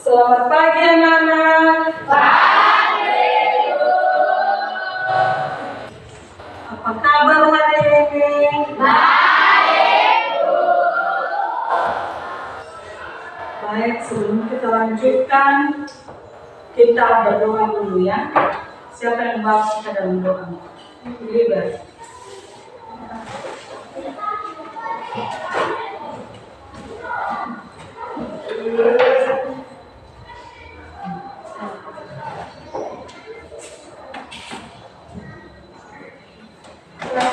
Selamat pagi anak-anak. Pagi, Bu. Apa kabar hari ini? Baik, Bu. Baik, sebelum kita lanjutkan, kita berdoa dulu ya. Siapa yang mau kita dalam doa? Liber.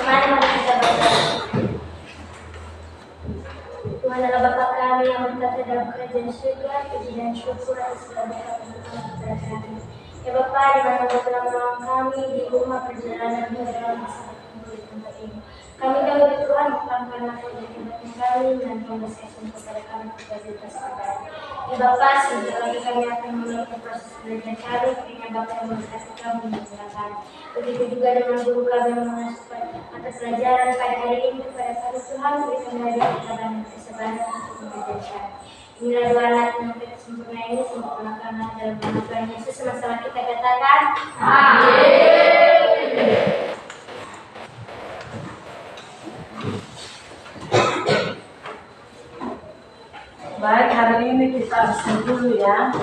Mari kita berdoa. Tuhan adalah Bapa kami yang berkata dalam kerajaan surga, puji dan syukur atas segala berkat dan Tuhan kepada kami. Ya Bapa, di mana Engkau telah menolong kami di rumah perjalanan hingga dalam masa di tempat ini. Kami tahu ya Tuhan, bukan karena kebaikan kami dan Tuhan kasih kepada kami kapasitas terbaik. Ya Bapa, sebentar lagi kami akan memulai proses belajar kami, kiranya Bapa yang memberkati kami menggunakan. Begitu juga dengan guru kami yang mengajarkan mata pelajaran pada hari ini kepada kami Tuhan, berikan hadiah kepada kesabaran untuk mengajarkan. Inilah doa anak yang kita sempurna ini, sempurnakanlah dalam nama Tuhan Yesus. Sama-sama kita katakan, amin. Baik, hari ini kita absen dulu ya.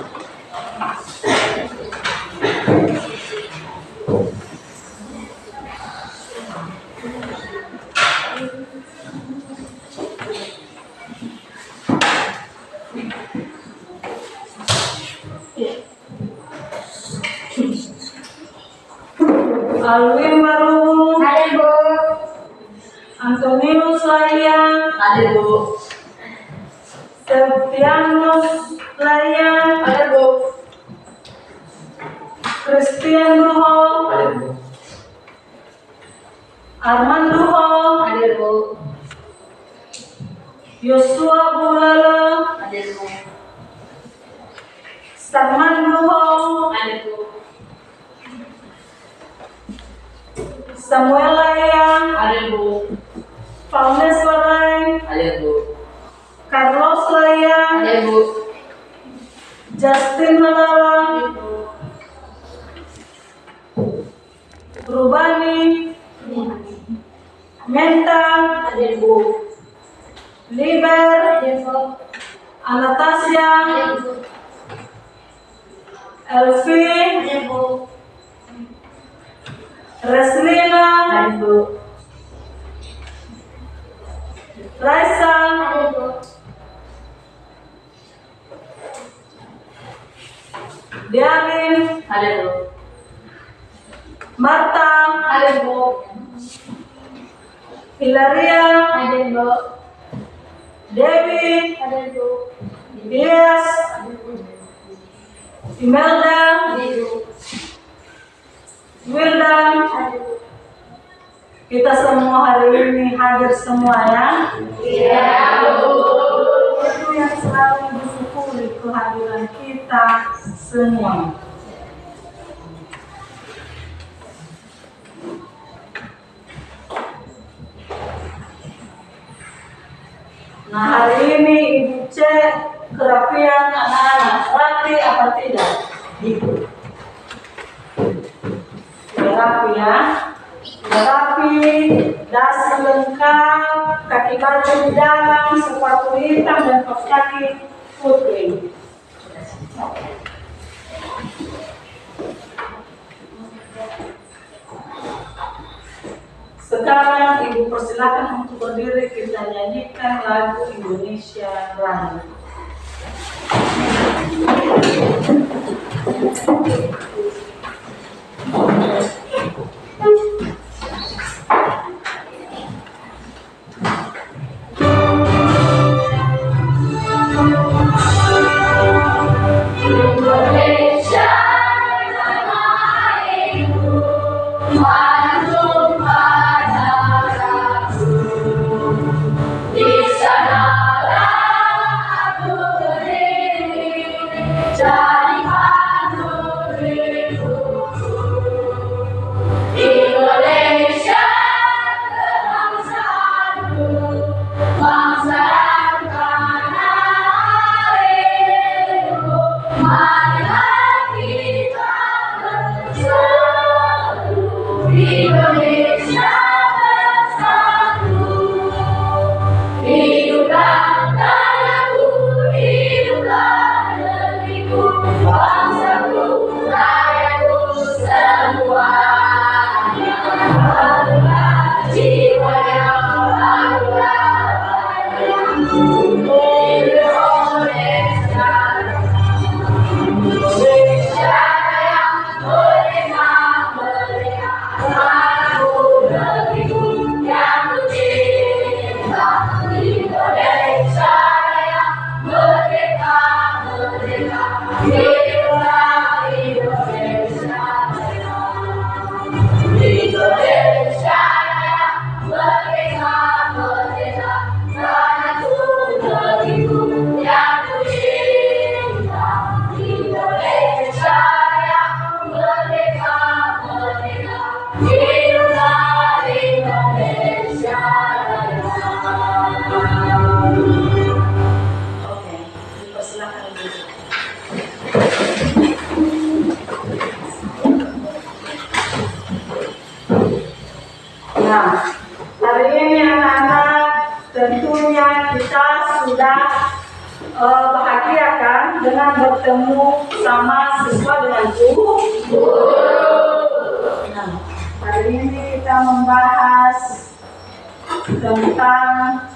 Alwin Baru, Hadir Bu. Antonius Layang, Hadir Bu. Septianus Layang, Hadir Bu. Christian Ruho, Hadir Bu. Arman Ruho, Hadir Bu. Yosua Bulala, Hadir Bu. Sarman Ruho, Hadir Bu. Samuel Layang, Hadir Bu. Paunes Warai, Hadir Bu. Carlos Layang, Hadir Bu. Justin Halawang, Rubani, Menta, Hadir Bu. Liber, Hadir Bu. Anastasia, Hadir Bu. Elvi, Hadir Bu. Reslina, Hadir Bu. Raisa, Hadir Bu. Dialin, Hadir Bu. Marta, Hadir Bu. Hilaria, Hadir Bu. Dewi, Hadir Bu. Dias, Imelda, Hadir Bu. Wildan. Hadir Bu. Kita semua hari ini hadir semua ya. Iya Bu. Itu yang selalu bersyukuri kehadiran kita semua. Nah, hari ini Ibu cek kerapian anak-anak, rapi apa tidak? Ibu. Sudah rapi ya. Sudah rapi, dasi lengkap, kaki baju di dalam, sepatu hitam dan kaos kaki putih. Sekarang Ibu persilakan untuk berdiri, kita nyanyikan lagu Indonesia Raya. Indonesia tanah airku, mantung padaku. Di sanalah aku berdiri, jadi pandu Hidup Indonesia Raya. Indonesia Raya, merdeka, merdeka, tanah negeriku yang kucinta. Indonesia Raya, merdeka, merdeka, hiduplah Indonesia Raya. Oke, dipersilakan dulu. Nah, hari ini anak-anak tentunya kita sudah bahagia kan dengan bertemu sama siswa dengan guru. Nah, hari ini kita membahas tentang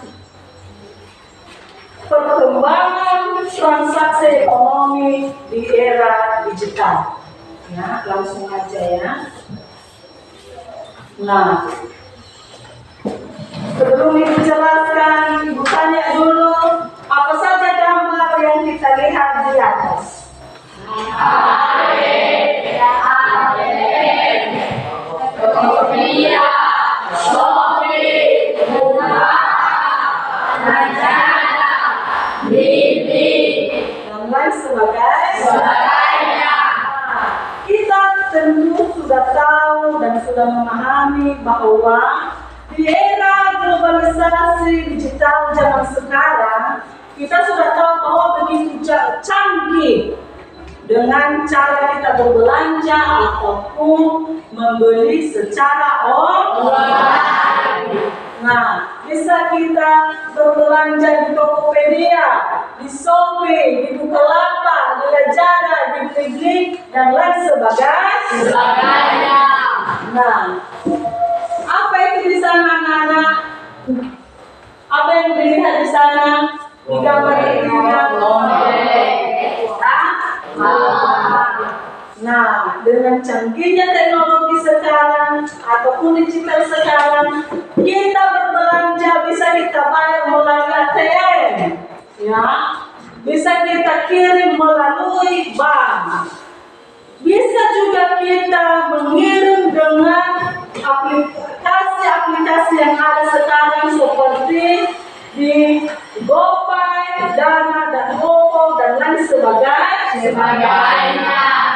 perkembangan transaksi ekonomi di era digital. Ya, langsung aja ya. Nah, sebelum Ibu jelaskan, Ibu tanya dulu, apa saja gambar yang kita lihat di atas? Rupiah, Shopee, bunga, Lazada, Bibi, Dan lain sebagainya. sebagainya. Kita tentu sudah tahu dan sudah memahami bahwa di era globalisasi digital zaman sekarang, kita sudah tahu bahwa begitu canggih dengan cara kita berbelanja ataupun membeli secara online. Nah, bisa kita berbelanja di Tokopedia, di Shopee, di Bukalapak, di Lazada, di Kliklik, dan lain sebagainya. Nah, apa itu di sana anak-anak? Apa yang dilihat di sana? Di gambar ini Nah, dengan canggihnya teknologi sekarang ataupun digital sekarang, kita berbelanja bisa kita bayar melalui ATM, ya, bisa kita kirim melalui bank, bisa juga kita mengirim dengan aplikasi yang ada sekarang seperti di GoPay, Dana, dan OVO, dan lain sebagainya.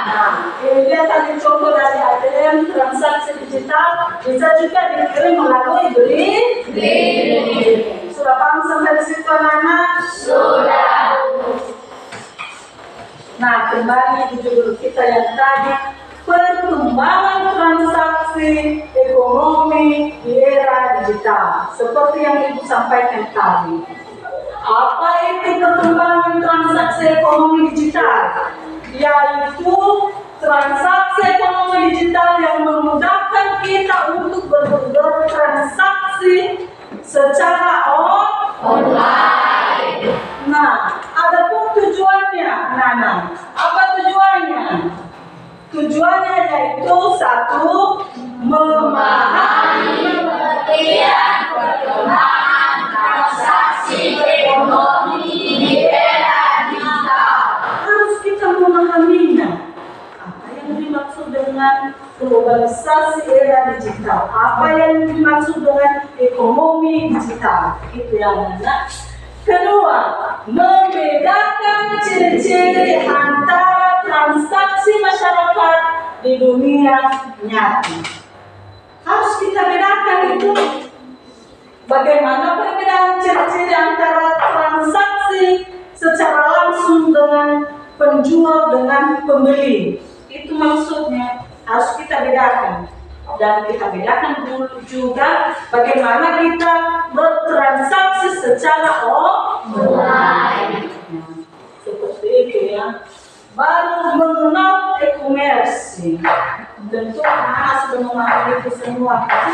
Nah, ini dia tadi contoh dari ATM transaksi digital, bisa juga dikirim melalui beli. Sudah paham sampai di situ anak-anak? Sudah. Nah, kembali di judul kita yang tadi, perkembangan transaksi ekonomi di era digital, seperti yang Ibu sampaikan tadi. Apa itu perkembangan transaksi ekonomi digital? Yaitu transaksi ekonomi digital yang memudahkan kita untuk bertransaksi secara online. Nah, adapun tujuannya, Nana, apa tujuannya? Tujuannya yaitu satu, memahami Pengertian perkembangan transaksi ekonomi di era digital. harus kita memahaminya. Apa yang dimaksud dengan globalisasi era digital? Apa yang dimaksud dengan ekonomi digital? Itu yang mana? Kedua, membedakan ciri-ciri antara transaksi masyarakat di dunia nyata. Harus kita bedakan itu. Bagaimana perbedaan ciri-ciri antara transaksi secara langsung dengan penjual dengan pembeli? Itu maksudnya harus kita bedakan. Dan kita bedakan dulu juga bagaimana kita bertransaksi secara online. Seperti itu ya. Baru mengenal e-commerce. Tentu anak sudah memahami itu semua kan.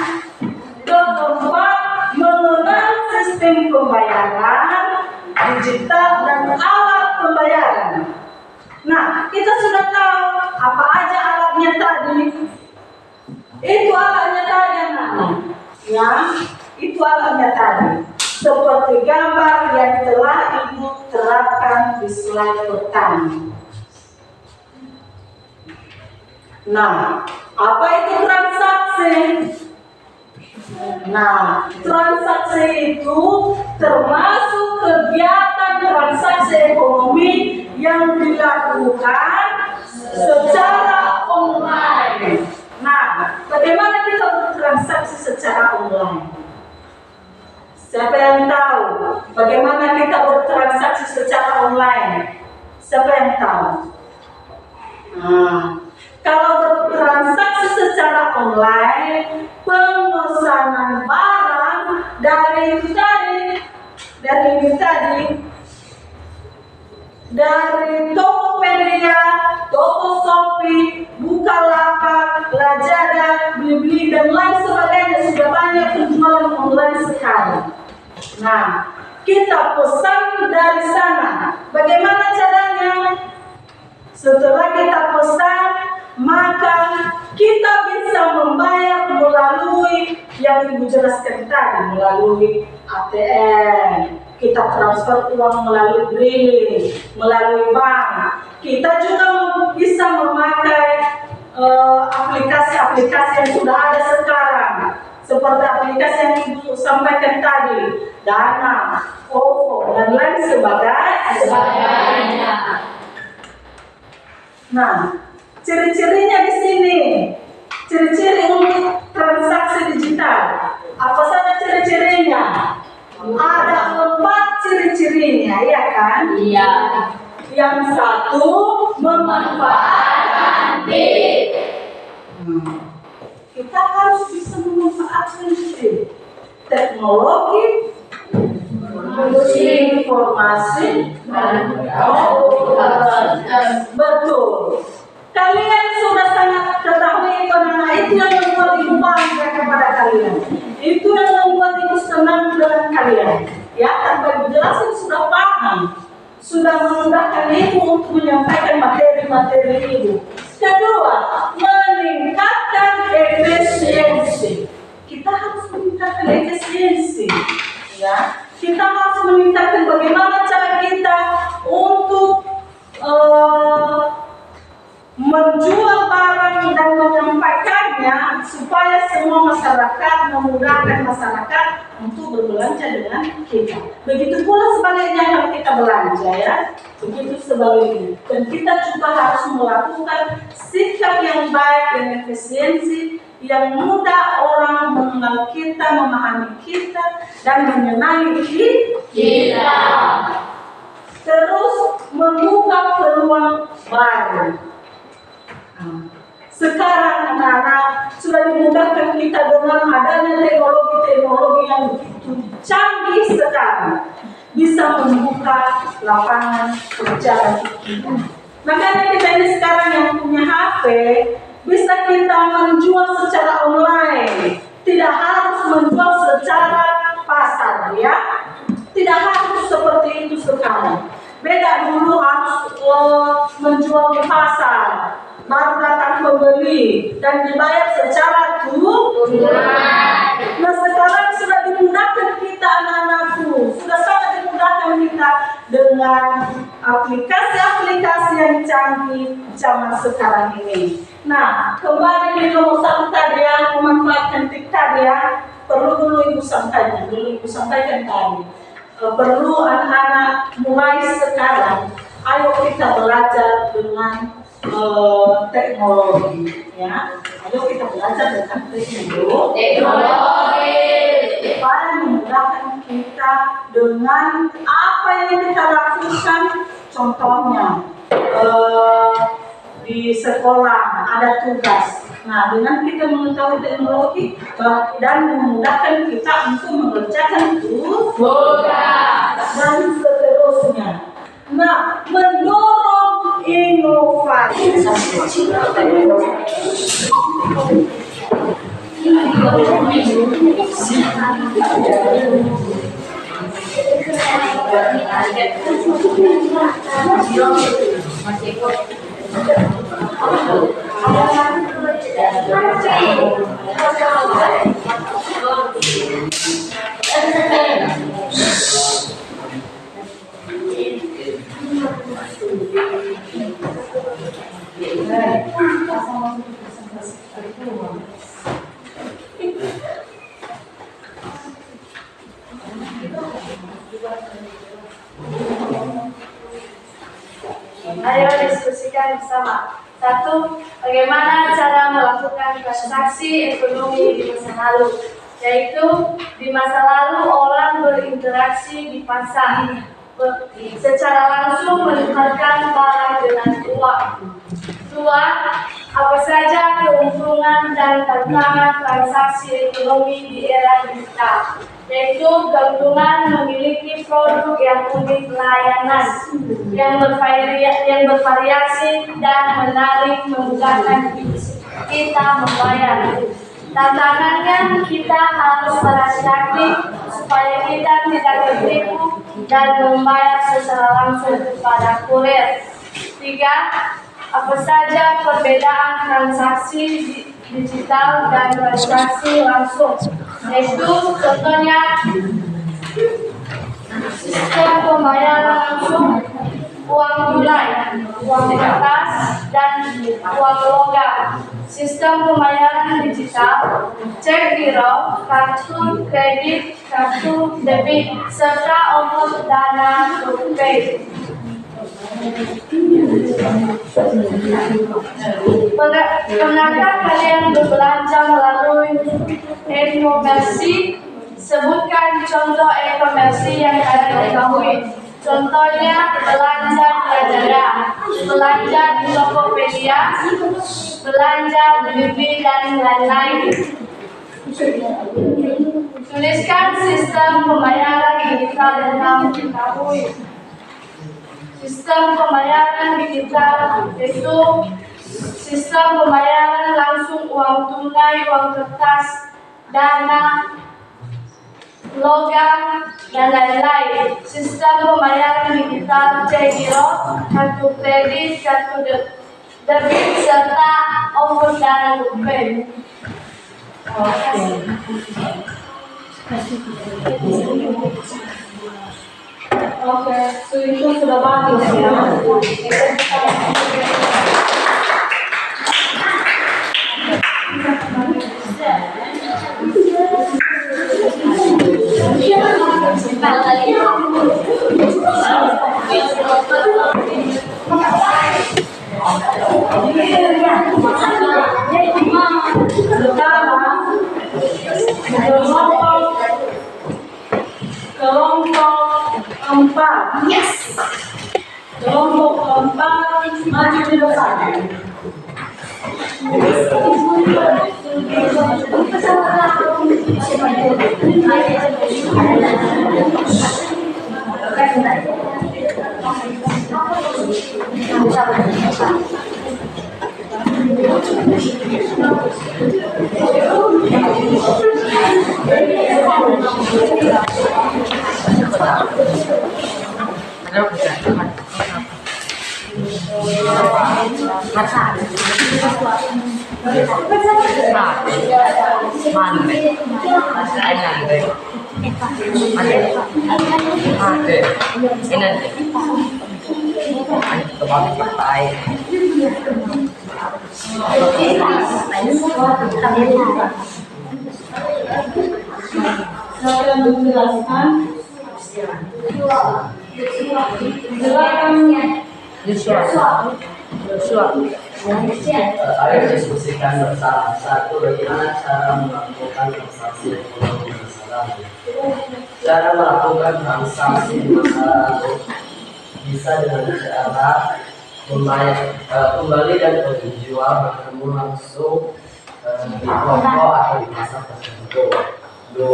Keempat, mengenal sistem pembayaran digital dan alat pembayaran. Nah, kita sudah tahu apa aja alatnya tadi. Itu alatnya tadi anak-anak. Ya, itu alatnya tadi. Seperti gambar yang telah Ibu terapkan di slide pertama. Nah, apa itu transaksi? Nah, transaksi itu termasuk kegiatan transaksi ekonomi yang dilakukan secara online. Nah, bagaimana kita bertransaksi secara online? Siapa yang tahu bagaimana kita bertransaksi secara online? Siapa yang tahu? Nah, kalau bertransaksi secara online, pemesanan barang dari Tokopedia, Toko Shopee, Bukalapak, Lazada, Blibli dan lain sebagainya, sudah banyak penjualan online sekarang. Nah, kita pesan dari sana. Bagaimana caranya? Setelah kita pesan, maka kita bisa membayar melalui yang Ibu jelaskan tadi, melalui ATM. Kita transfer uang melalui BRI, melalui bank. Kita juga bisa memakai aplikasi-aplikasi yang sudah ada sekarang, seperti aplikasi yang Ibu sampaikan tadi, Dana, OVO, dan lain sebagainya. Nah, ciri-cirinya di sini. Ciri-ciri untuk transaksi digital. Apa saja ciri-cirinya? Ada 4 ciri-cirinya, ya kan? Iya. Yang satu, memanfaatkan BIT. Kita harus bisa memanfaatkan BIT. Teknologi, informasi, betul. Kalian sudah sangat ketahui karena itu yang membuat Ibu bangga kepada kalian. Itu yang membuat Ibu senang dengan kalian. Ya, tanpa Ibu jelasin sudah paham, sudah memudahkan Ibu untuk menyampaikan materi-materi Ibu. Kedua, meningkatkan efisiensi. Kita harus meningkatkan efisiensi. Ya, kita harus meningkatkan bagaimana cara kita untuk menjual barang dan menyampaikannya supaya semua masyarakat, memudahkan masyarakat untuk berbelanja dengan kita. Begitu pula sebaliknya kalau kita belanja, ya, begitu sebaliknya. Dan kita juga harus melakukan sikap yang baik dan efisiensi yang mudah orang mengenal kita, memahami kita, dan menyenangi kita. Terus membuka peluang baru. Sekarang anak-anak sudah dimudahkan kita dengan adanya teknologi-teknologi yang begitu canggih sekarang, bisa membuka lapangan kerja kita. Makanya kita ini sekarang yang punya HP bisa kita menjual secara online, tidak harus menjual secara pasar, ya. Tidak harus seperti itu sekarang. Beda dulu harus menjual di pasar, baru datang pembeli dan dibayar secara tunai. Nah, sekarang sudah dimudahkan kita anak-anakku, sudah sangat dimudahkan kita dengan aplikasi-aplikasi yang canggih zaman sekarang ini. Nah, kembali di nomor 1 tadi yang memanfaatkan TIK tadi, ya, perlu dulu Ibu sampaikan tadi. Perlu anak-anak mulai sekarang, ayo kita belajar dengan teknologi, ya. Ayo kita belajar dengan teknologi supaya memudahkan kita dengan apa yang kita lakukan. Contohnya di sekolah ada tugas. Nah, dengan kita mengetahui teknologi dan memudahkan kita untuk mengerjakan tugas dan seterusnya. Nah, mendorong inovasi. Ayo diskusikan bersama. 1. Bagaimana cara melakukan transaksi ekonomi di masa lalu? Yaitu di masa lalu orang berinteraksi di pasar, secara langsung menukarkan barang dengan uang. 2. Apa saja keuntungan dan tantangan transaksi ekonomi di era digital? Yaitu keuntungan memiliki produk yang unik, layanan yang bervariasi dan menarik, memudahkan kita membayar. Tantangannya, kita harus berhati-hati supaya kita tidak tertipu dan membayar secara langsung kepada kurir. 3. Apa saja perbedaan transaksi digital dan transaksi langsung? Yaitu contohnya sistem pembayaran langsung, uang tunai, uang kertas, dan uang logam. Sistem pembayaran digital, cek giro, kartu kredit, kartu debit, serta ongkos dana GoPay. Pernahkah kalian berbelanja melalui e-komersi? Sebutkan contoh e-komersi yang kalian ketahui. Contohnya belanja di Lazada, belanja di Tokopedia, belanja Blibli, dan lain-lain. Tuliskan sistem pembayaran digital yang kamu ketahui. Sistem pembayaran digital yaitu sistem pembayaran langsung, uang tunai, uang kertas, dana, logam, dan lain-lain. Sistem pembayaran digital cek giro, kartu kredit, kartu debit, serta ongkos dana GoPay. Oke, so itu sudah bagus ya. Kelompok keempat. Yes. Kelompok keempat maju di depan. Saya menjelaskan Ayo diskusikan bersama. 1. Bagaimana cara melakukan transaksi ekonomi di masa lalu? Cara melakukan transaksi di masa lalu bisa dengan cara pembeli dan penjual bertemu langsung di toko atau di pasar tertentu. 2.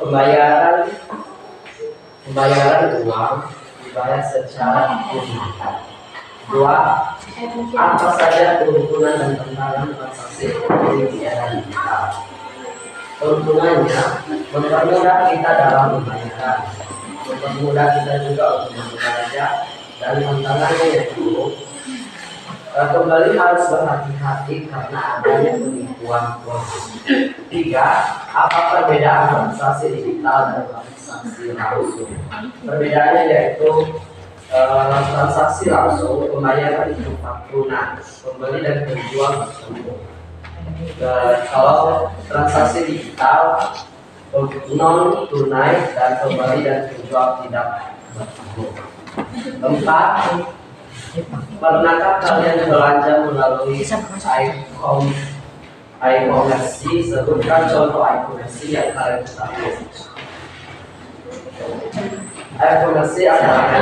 Pembayaran uang dibayar secara tunai. 2. Apa saja keuntungan dan tantangan transaksi ekonomi di era digital? Keuntungannya mempermudah kita dalam pembayaran, mempermudah kita juga untuk berbelanja, dan tantangannya yaitu kembali harus berhati-hati karena adanya penipuan produk. 3. Apa perbedaan transaksi digital dan transaksi langsung? Perbedaannya yaitu transaksi langsung pembayaran berupa tunai, pembeli dan penjual bertemu. Kalau transaksi digital non tunai dan pembeli dan penjual tidak bertemu. 4. Pernahkah kalian belanja melalui e-komersi? Sebutkan contoh e-komersi yang kalian ketahui. E-komersi adalah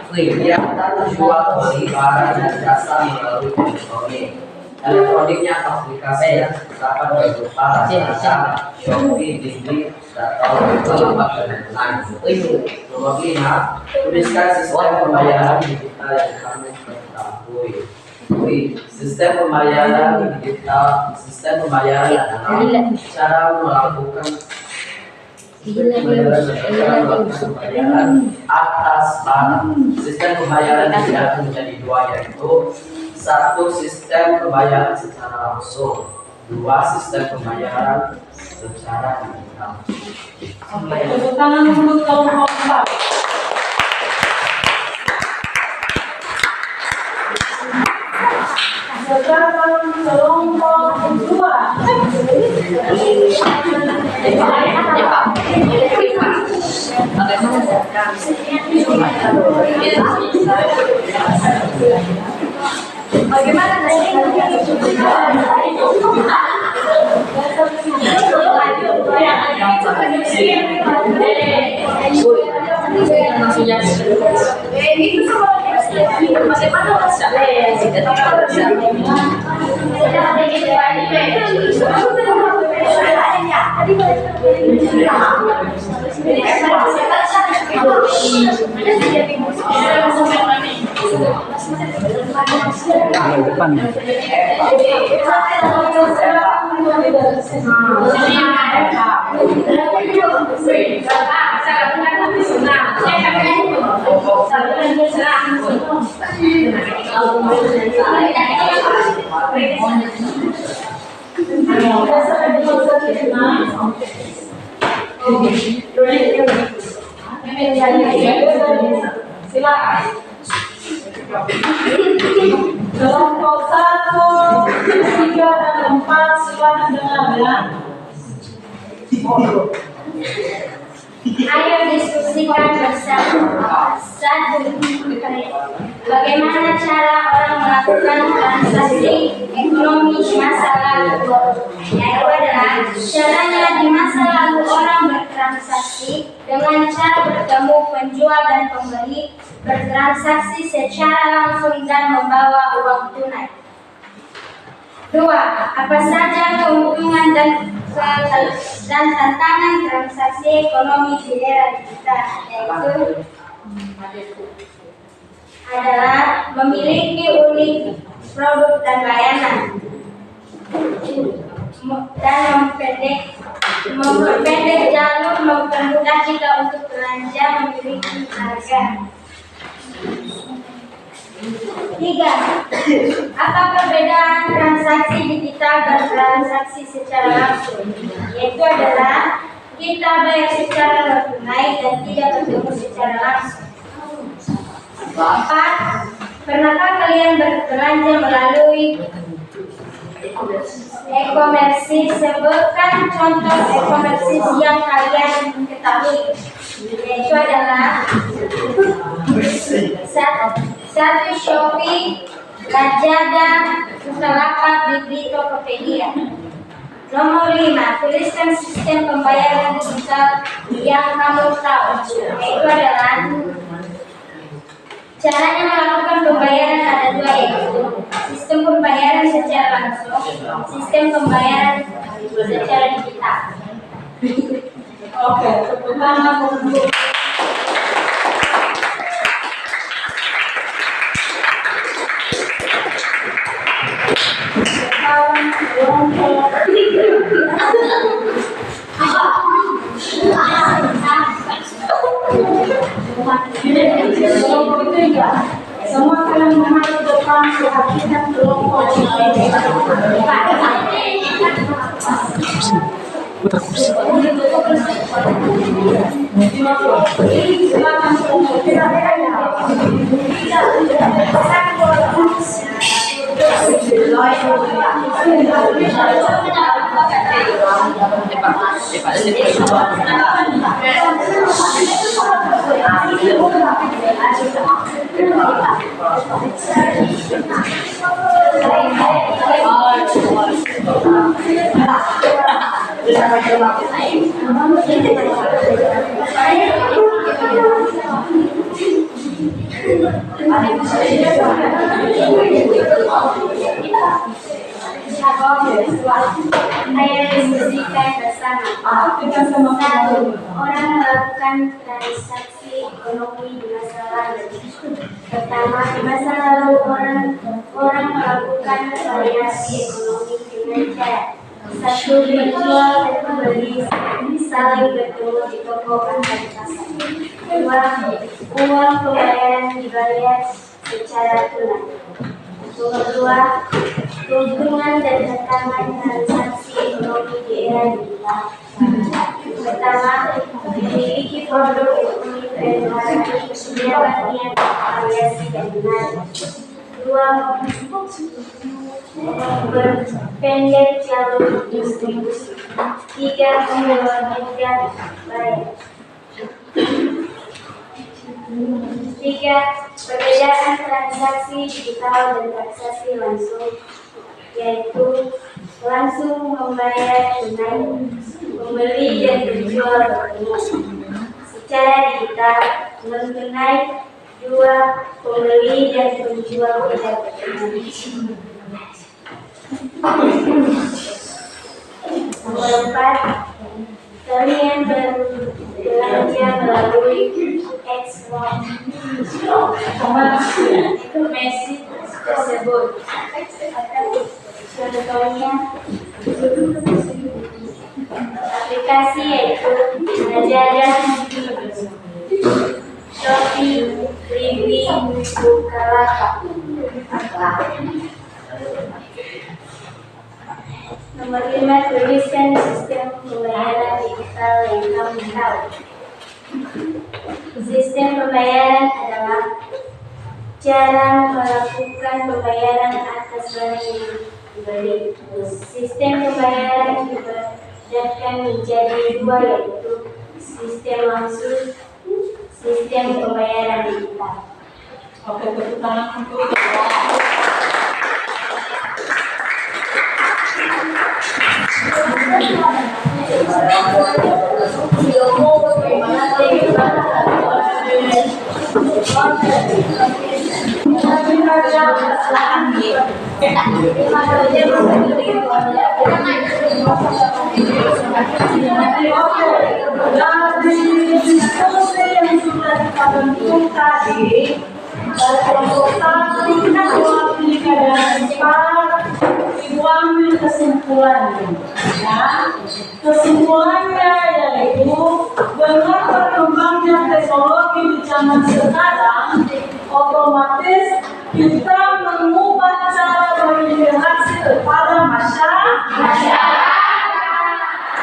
kegiatan jual beli barang dan jasa melalui elektronik. Elektroniknya aplikasi yang dapat berupa Lazada, Shopee, Blibli, atau Bukalapak dan lain-lain. Nomor 5, tuliskan sistem pembayaran digital yang kamu ketahui. Sistem pembayaran digital, sistem pembayaran adalah cara melakukan pembayaran atas barang. Sistem pembayaran dibagi menjadi dua, yaitu 1. Sistem pembayaran secara langsung, 2. Sistem pembayaran secara digital. Oke, tepuk tangan untuk kelompok 4. Sekarang kelompok 2. Bagaimana silakan. Kelompok 1, 3, dan 4 silakan dengar ya. Ayo diskusikan bersama. 1. Bagaimana cara orang melakukan transaksi ekonomi masa lalu? Yaitu adalah caranya di masa lalu orang bertransaksi dengan cara bertemu penjual dan pembeli, bertransaksi secara langsung dan membawa uang tunai. 2. Apa saja keuntungan dan tantangan transaksi ekonomi di era digital? Yaitu adalah memiliki unik produk dan layanan dan memperpendek jalur, mempermudah kita untuk belanja, memiliki harga. 3. Apa perbedaan transaksi digital dan transaksi secara langsung? Yaitu adalah kita bayar secara non tunai dan tidak bertemu secara langsung. 4. Pernahkah kalian berbelanja melalui e-komersi? Sebutkan contoh e-komersi yang kalian ketahui. Yaitu adalah 1. Shopee, Lazada, Bukalapak, Blibli, Tokopedia. Nomor 5. Tuliskan sistem pembayaran digital yang kamu tahu. Yaitu adalah caranya melakukan pembayaran ada 2, yaitu sistem pembayaran secara langsung, sistem pembayaran secara digital. Oke, tepuk tangan untuk kelompok 3. Semua kalian menghadap depan, perhatikan kelompok 3. Putar kursi. Silakan kelompok 3. Ayo diskusikan bersama. Satu, orang melakukan transaksi ekonomi di masa lalu. Pertama, di masa lalu orang melakukan variasi ekonomi dengan cara satu, menjual dan membeli saling bertemu di toko antar pasar. Dua, uang pembayaran dibayar secara tunai. Nomor dua, hubungan dan tekanan transaksi ekonomi di era digital. Pertama, memiliki produk ekonomi kebenaran, kemudian variasi dan menarik. Dua, berpendek jalur distribusi. Tiga, mempermudah bayar. Tiga, perbedaan transaksi digital dan transaksi langsung, yaitu langsung membayar tunai, membeli dan menjual bertemu secara digital, non tunai. Dua, pembeli dan penjual tidak bertemu. Nomor empat, kalian berbelanja melalui ekspor mesin tersebut. Contohnya aplikasi yaitu Lazada, Shopee, Blibli, Bukalapak. Nomor 5, tuliskan sistem pembayaran digital yang kamu tahu. Sistem pembayaran adalah cara melakukan pembayaran atas barang yang dibeli. Sistem pembayaran dibedakan menjadi dua, yaitu sistem langsung, sistem pembayaran digital. Oke, tepuk tangan untuk dari diskusi yang sudah kita bentuk tadi, kelompok 1 2 3 dan 4, Ibu ambil kesimpulannya. Ya, kesimpulannya yaitu dengan berkembangnya teknologi di zaman sekarang, otomatis kita mengubah cara berinteraksi kepada masyarakat,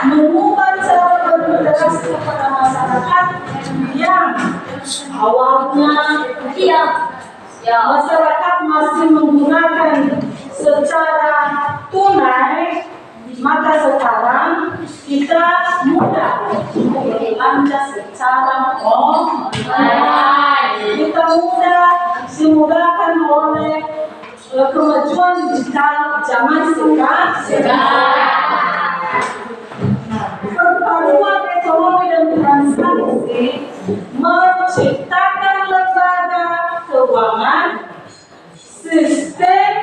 mengubah cara berinteraksi kepada masyarakat yang awalnya masyarakat masih menggunakan secara tunai, maka sekarang kita mudah berbelanja secara online. Kita dimudahkan oleh kemajuan digital zaman sekarang. Perpaduan ekonomi dan transaksi menciptakan lembaga keuangan, sistem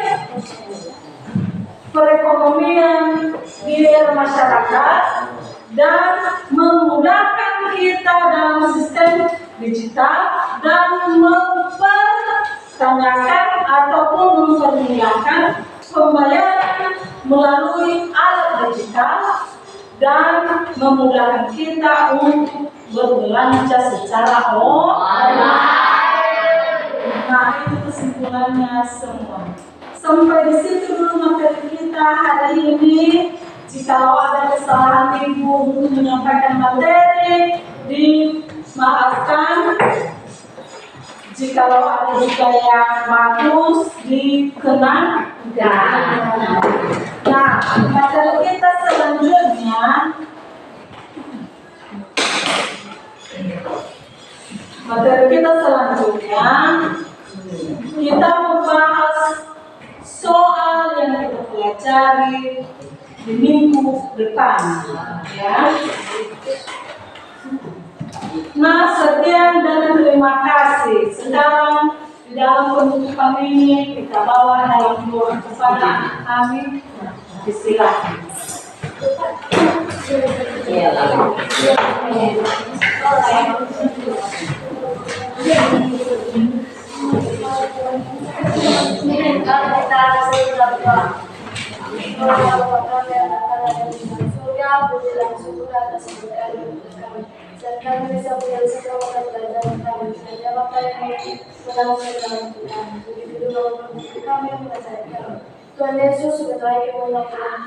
perekonomian di era masyarakat, dan memudahkan kita dalam sistem digital dan mempertanyakan ataupun mempertanyakan pembayaran melalui alat digital dan memudahkan kita untuk berbelanja secara online. Nah, itu kesimpulannya semua. Sampai di situ dulu materi kita hari ini. Jikalau ada kesalahan ibu untuk menyampaikan materi, dimaafkan. Jikalau ada juga yang bagus, dikenang. Nah, materi kita selanjutnya Materi kita selanjutnya, kita membahas soal yang kita pelajari di minggu depan, ya. Nah, sekian dan terima kasih. Sekarang di dalam penutupan ini kita bawa dalam doa kepada kami. Silakan. Dan kami bisa belajar sesuatu pelajaran kami dan jawab kami menemukan dalam Tuhan. Begitu juga kami mempercayai kami. Tuhan Yesus sebentar lagi mengucapkan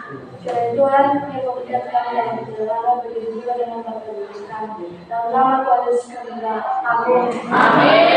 Tuhan yang memberikan kami dari perjalanan begitu juga dengan Bapak Ibu kami. Dalam nama Tuhan Yesus kami berdoa. Amin.